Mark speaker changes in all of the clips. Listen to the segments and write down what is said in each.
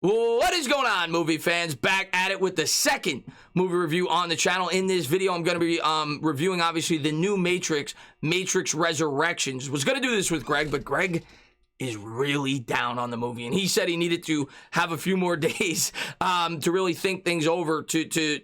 Speaker 1: What is going on, movie fans? Back at it with the second movie review on the channel. In this video, I'm going to be reviewing, obviously, the new Matrix Resurrections. Was going to do this with Greg, but Greg is really down on the movie, and he said he needed to have a few more days to really think things over, to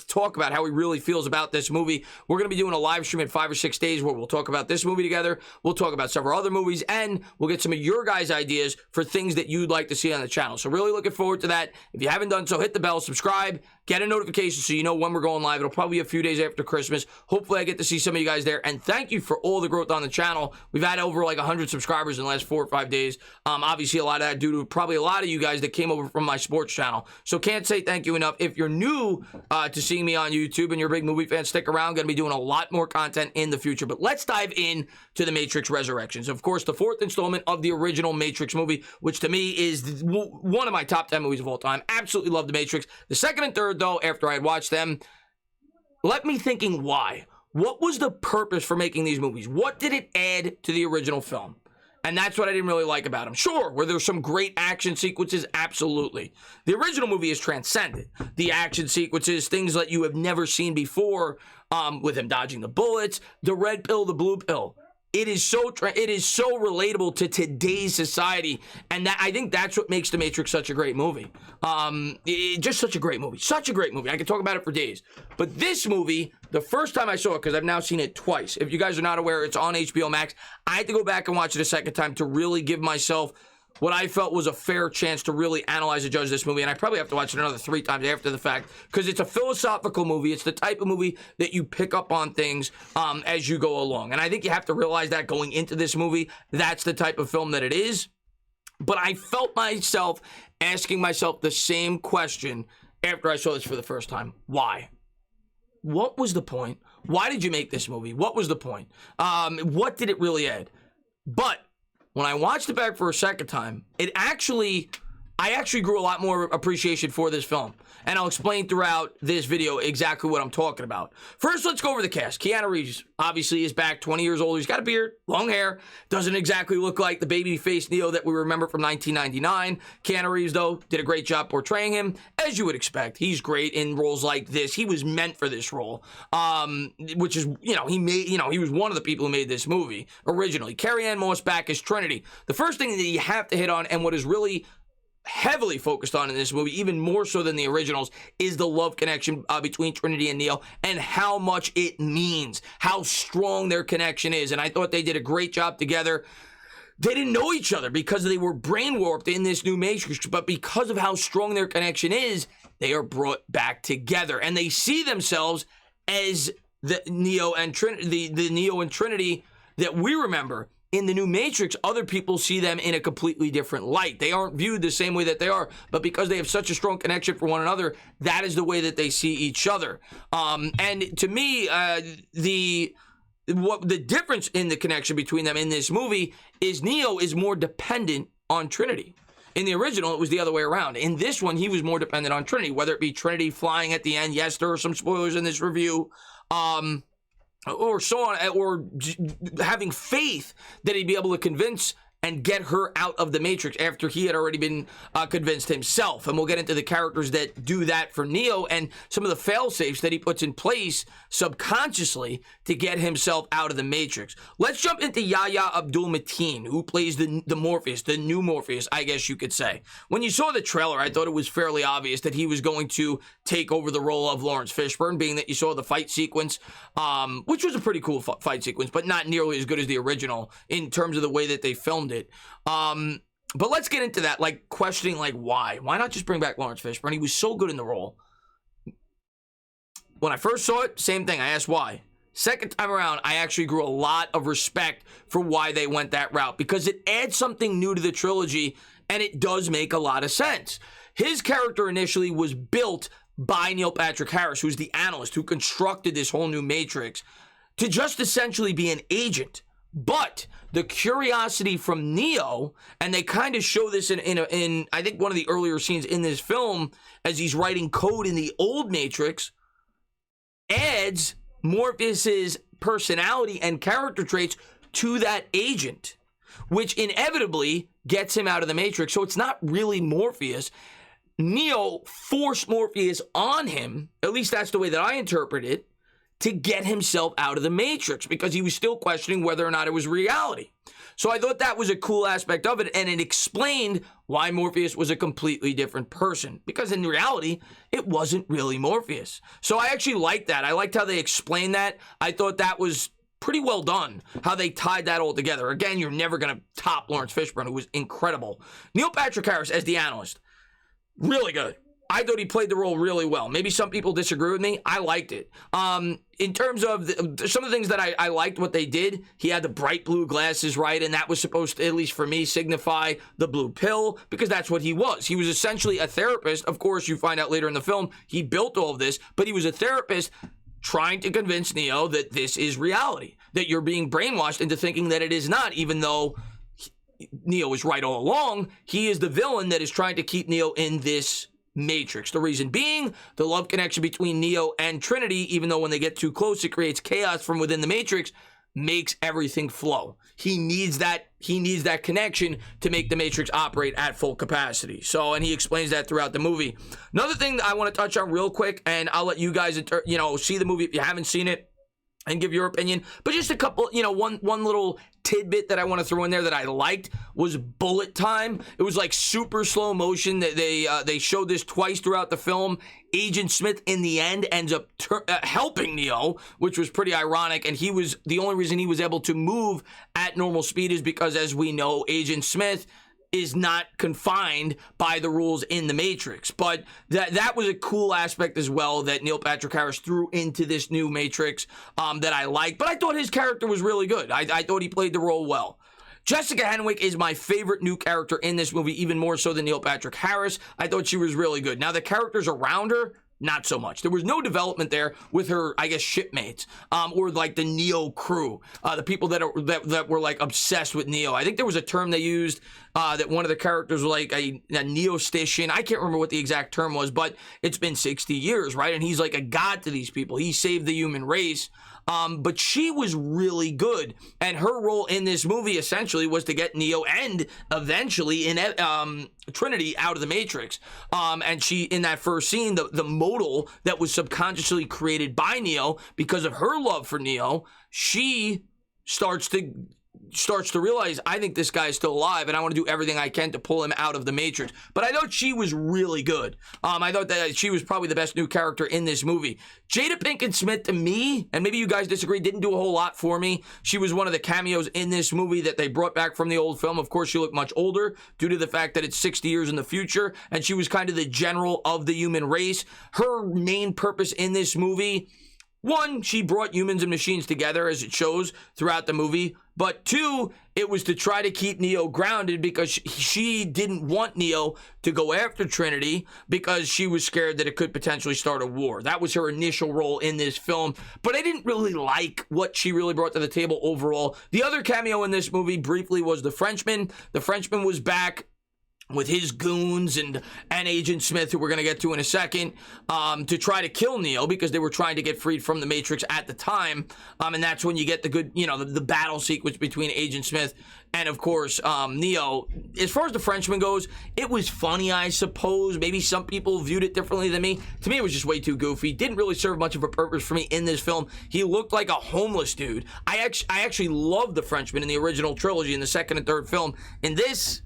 Speaker 1: talk about how he really feels about this movie. We're going to be doing a live stream in 5 or 6 days where we'll talk about this movie together. We'll talk about several other movies, and we'll get some of your guys' ideas for things that you'd like to see on the channel. So really looking forward to that. If you haven't done so, hit the bell, subscribe, get a notification so you know when we're going live. It'll probably be a few days after Christmas. Hopefully I get to see some of you guys there, and thank you for all the growth on the channel. We've had over like 100 subscribers in the last 4 or 5 days. Obviously a lot of that due to probably a lot of you guys that came over from my sports channel. So can't say thank you enough. If you're new to seeing me on YouTube and you're a big movie fan, stick around. Going to be doing a lot more content in the future. But let's dive in to the Matrix Resurrections. Of course, the 4th installment of the original Matrix movie, which to me is one of my top 10 movies of all time. Absolutely love the Matrix. The 2nd and 3rd, though, after I had watched them, left me thinking why. What was the purpose for making these movies? What did it add to the original film? And that's what I didn't really like about them. Sure, were there some great action sequences? Absolutely. The original movie is transcendent. The action sequences, things that you have never seen before, with him dodging the bullets, the red pill, the blue pill. It is so relatable to today's society, and I think that's what makes The Matrix such a great movie. Just such a great movie. Such a great movie. I could talk about it for days. But this movie, the first time I saw it, because I've now seen it twice. If you guys are not aware, it's on HBO Max. I had to go back and watch it a second time to really give myself what I felt was a fair chance to really analyze and judge this movie. And I probably have to watch it another 3 times after the fact, because it's a philosophical movie. It's the type of movie that you pick up on things as you go along. And I think you have to realize that going into this movie, that's the type of film that it is. But I felt myself asking myself the same question after I saw this for the first time. Why? What was the point? Why did you make this movie? What was the point? What did it really add? But when I watched it back for a second time, I actually grew a lot more appreciation for this film. And I'll explain throughout this video exactly what I'm talking about. First, let's go over the cast. Keanu Reeves, obviously, is back, 20 years old. He's got a beard, long hair. Doesn't exactly look like the baby-faced Neo that we remember from 1999. Keanu Reeves, though, did a great job portraying him, as you would expect. He's great in roles like this. He was meant for this role, which is, he was one of the people who made this movie originally. Carrie Anne Moss back as Trinity. The first thing that you have to hit on, and what is really heavily focused on in this movie, even more so than the originals, is the love connection between Trinity and Neo, and how much it means, how strong their connection is. And I thought they did a great job together. They didn't know each other because they were brain warped in this new Matrix, but because of how strong their connection is, they are brought back together, and they see themselves as the Neo and Trinity, the Neo and Trinity that we remember. In the new Matrix, other people see them in a completely different light. They aren't viewed the same way that they are, but because they have such a strong connection for one another, that is the way that they see each other. And to me, the difference in the connection between them in this movie is Neo is more dependent on Trinity. In the original, it was the other way around. In this one, he was more dependent on Trinity, whether it be Trinity flying at the end. Yes, there are some spoilers in this review. Or so on, or having faith that he'd be able to convince and get her out of the Matrix after he had already been convinced himself. And we'll get into the characters that do that for Neo and some of the fail-safes that he puts in place subconsciously to get himself out of the Matrix. Let's jump into Yaya Abdulmatin, who plays the Morpheus, the new Morpheus, I guess you could say. When you saw the trailer, I thought it was fairly obvious that he was going to take over the role of Lawrence Fishburne, being that you saw the fight sequence, which was a pretty cool fight sequence, but not nearly as good as the original in terms of the way that they filmed it. But let's get into that, like questioning, like why not just bring back Lawrence Fishburne? He was so good in the role. When I first saw it, same thing. I asked why. Second time around, I actually grew a lot of respect for why they went that route, because it adds something new to the trilogy, and it does make a lot of sense. His character initially was built by Neil Patrick Harris, who's the analyst who constructed this whole new Matrix, to just essentially be an agent. But the curiosity from Neo, and they kind of show this in I think one of the earlier scenes in this film, as he's writing code in the old Matrix, adds Morpheus's personality and character traits to that agent. which inevitably gets him out of the Matrix. So it's not really Morpheus. Neo forced Morpheus on him, at least that's the way that I interpret it, to get himself out of the Matrix because he was still questioning whether or not it was reality. So I thought that was a cool aspect of it, and it explained why Morpheus was a completely different person, because in reality, it wasn't really Morpheus. So I actually liked that. I liked how they explained that. I thought that was pretty well done, how they tied that all together. Again, you're never going to top Lawrence Fishburne, who was incredible. Neil Patrick Harris as the analyst, really good. I thought he played the role really well. Maybe some people disagree with me. I liked it. In terms of some of the things that I liked what they did, he had the bright blue glasses, right? And that was supposed to, at least for me, signify the blue pill, because that's what he was. He was essentially a therapist. Of course, you find out later in the film, he built all of this, but he was a therapist trying to convince Neo that this is reality, that you're being brainwashed into thinking that it is not, even though Neo is right all along. He is the villain that is trying to keep Neo in this Matrix. The reason being the love connection between Neo and Trinity, even though when they get too close, it creates chaos from within the Matrix, makes everything flow. He needs that connection to make the Matrix operate at full capacity. So, and he explains that throughout the movie. Another thing that I want to touch on real quick, and I'll let you guys, see the movie if you haven't seen it and give your opinion, but just a couple, one little tidbit that I want to throw in there that I liked was bullet time. It was like super slow motion. That they showed this twice throughout the film. Agent Smith in the end ends up helping Neo, which was pretty ironic, and he was the only reason he was able to move at normal speed is because, as we know, Agent Smith is not confined by the rules in the Matrix. But that was a cool aspect as well that Neil Patrick Harris threw into this new Matrix that I liked. But I thought his character was really good. I thought he played the role well. Jessica Henwick is my favorite new character in this movie, even more so than Neil Patrick Harris. I thought she was really good. Now, the characters around her, not so much. There was no development there with her, I guess, shipmates, or like the Neo crew, the people that were like obsessed with Neo. I think there was a term they used that one of the characters was like a Neo-station. I can't remember what the exact term was, but it's been 60 years, right? And he's like a god to these people. He saved the human race. But she was really good, and her role in this movie essentially was to get Neo and eventually in Trinity out of the Matrix. And she, in that first scene, the modal that was subconsciously created by Neo because of her love for Neo, she starts to realize, I think this guy is still alive, and I want to do everything I can to pull him out of the Matrix. But I thought she was really good. I thought that she was probably the best new character in this movie. Jada Pinkett Smith, to me, and maybe you guys disagree, didn't do a whole lot for me. She was one of the cameos in this movie that they brought back from the old film. Of course, she looked much older due to the fact that it's 60 years in the future, and she was kind of the general of the human race. Her main purpose in this movie, one, she brought humans and machines together, as it shows throughout the movie. But two, it was to try to keep Neo grounded because she didn't want Neo to go after Trinity because she was scared that it could potentially start a war. That was her initial role in this film. But I didn't really like what she really brought to the table overall. The other cameo in this movie briefly was the Frenchman. The Frenchman was back with his goons and Agent Smith, who we're going to get to in a second, to try to kill Neo because they were trying to get freed from the Matrix at the time. And that's when you get the good, the battle sequence between Agent Smith and, of course, Neo. As far as the Frenchman goes, it was funny, I suppose. Maybe some people viewed it differently than me. To me, it was just way too goofy. Didn't really serve much of a purpose for me in this film. He looked like a homeless dude. I actually loved the Frenchman in the original trilogy, in the second and third film. In this,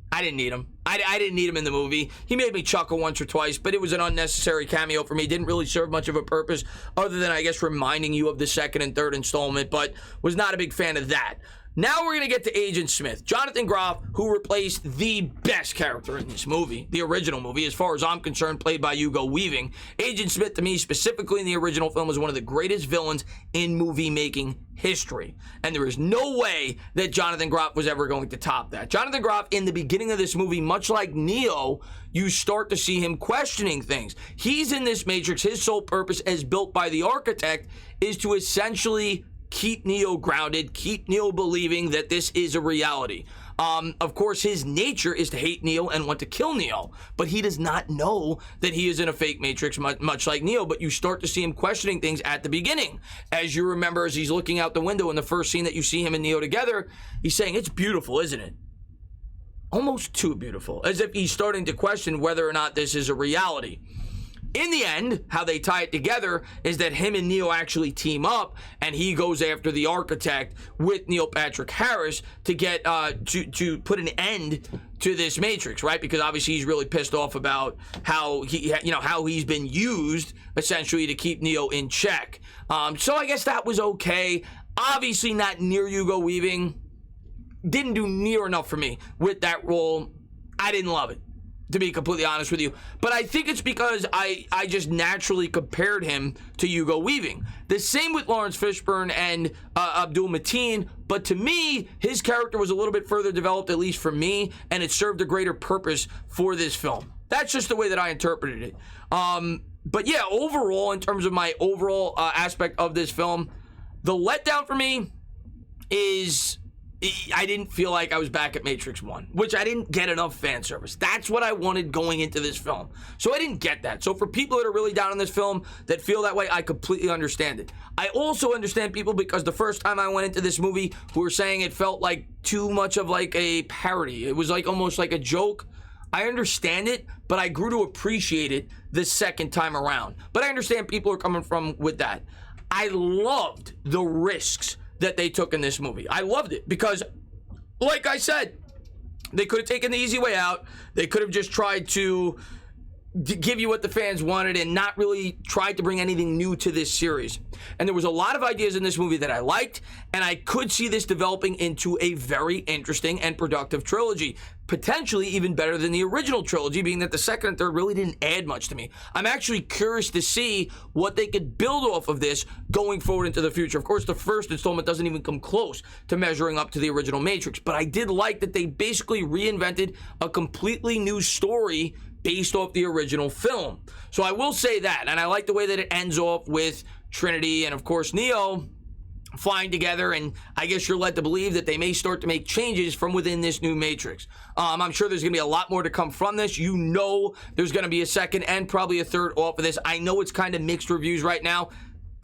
Speaker 1: I didn't need him. I didn't need him in the movie. He made me chuckle once or twice, but it was an unnecessary cameo for me. Didn't really serve much of a purpose other than, I guess, reminding you of the second and third installment, but was not a big fan of that. Now we're going to get to Agent Smith. Jonathan Groff, who replaced the best character in this movie, the original movie, as far as I'm concerned, played by Hugo Weaving. Agent Smith, to me, specifically in the original film, was one of the greatest villains in movie-making history. And there is no way that Jonathan Groff was ever going to top that. Jonathan Groff, in the beginning of this movie, much like Neo, you start to see him questioning things. He's in this Matrix. His sole purpose, as built by the architect, is to essentially keep Neo grounded, keep Neo believing that this is a reality. Of course, his nature is to hate Neo and want to kill Neo, but he does not know that he is in a fake Matrix, much like Neo. But you start to see him questioning things at the beginning. As you remember, as he's looking out the window in the first scene that you see him and Neo together, he's saying, "It's beautiful, isn't it?" Almost too beautiful, as if he's starting to question whether or not this is a reality. In the end, how they tie it together is that him and Neo actually team up, and he goes after the architect with Neil Patrick Harris to get to put an end to this Matrix, right? Because obviously he's really pissed off about how he's been used essentially to keep Neo in check. So I guess that was okay. Obviously not near Hugo Weaving. Didn't do near enough for me with that role. I didn't love it, to be completely honest with you. But I think it's because I just naturally compared him to Hugo Weaving. The same with Lawrence Fishburne and Abdulmatin, but to me, his character was a little bit further developed, at least for me, and it served a greater purpose for this film. That's just the way that I interpreted it. But yeah, overall, in terms of my overall aspect of this film, the letdown for me is I didn't feel like I was back at Matrix 1, which I didn't get enough fan service. That's what I wanted going into this film. So I didn't get that. So for people that are really down on this film that feel that way, I completely understand it. I also understand people because the first time I went into this movie who were saying it felt like too much of like a parody. It was like almost like a joke. I understand it, but I grew to appreciate it the second time around. But I understand people are coming from with that. I loved the risks that they took in this movie. I loved it because, like I said, they could have taken the easy way out. They could have just tried to give you what the fans wanted and not really tried to bring anything new to this series. And there was a lot of ideas in this movie that I liked, and I could see this developing into a very interesting and productive trilogy. Potentially even better than the original trilogy, being that the second and third really didn't add much to me. I'm actually curious to see what they could build off of this going forward into the future. Of course, the first installment doesn't even come close to measuring up to the original Matrix, but I did like that they basically reinvented a completely new story based off the original film. So I will say that, and I like the way that it ends off with Trinity and, of course, Neo flying together, and I guess you're led to believe that they may start to make changes from within this new Matrix. I'm sure there's going to be a lot more to come from this. You know there's going to be a second and probably a third off of this. I know it's kind of mixed reviews right now,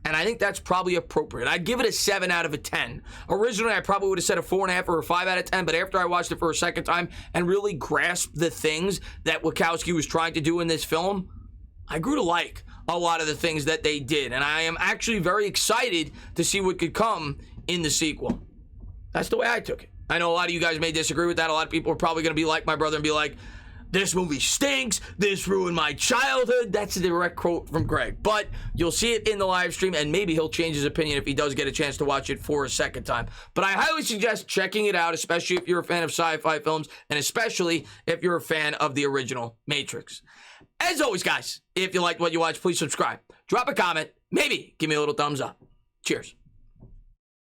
Speaker 1: and I think that's probably appropriate. I'd give it a 7 out of a 10. Originally, I probably would have said a 4.5 or a 5 out of 10, but after I watched it for a second time and really grasped the things that Wachowski was trying to do in this film, I grew to like a lot of the things that they did, and I am actually very excited to see what could come in the sequel. That's the way I took it. I know a lot of you guys may disagree with that. A lot of people are probably going to be like my brother and be like, this movie stinks, this ruined my childhood. That's a direct quote from Greg, but you'll see it in the live stream, and maybe he'll change his opinion if he does get a chance to watch it for a second time. But I highly suggest checking it out, especially if you're a fan of sci-fi films, and especially if you're a fan of the original Matrix. As always, guys, if you liked what you watched, please subscribe, drop a comment, maybe give me a little thumbs up. Cheers.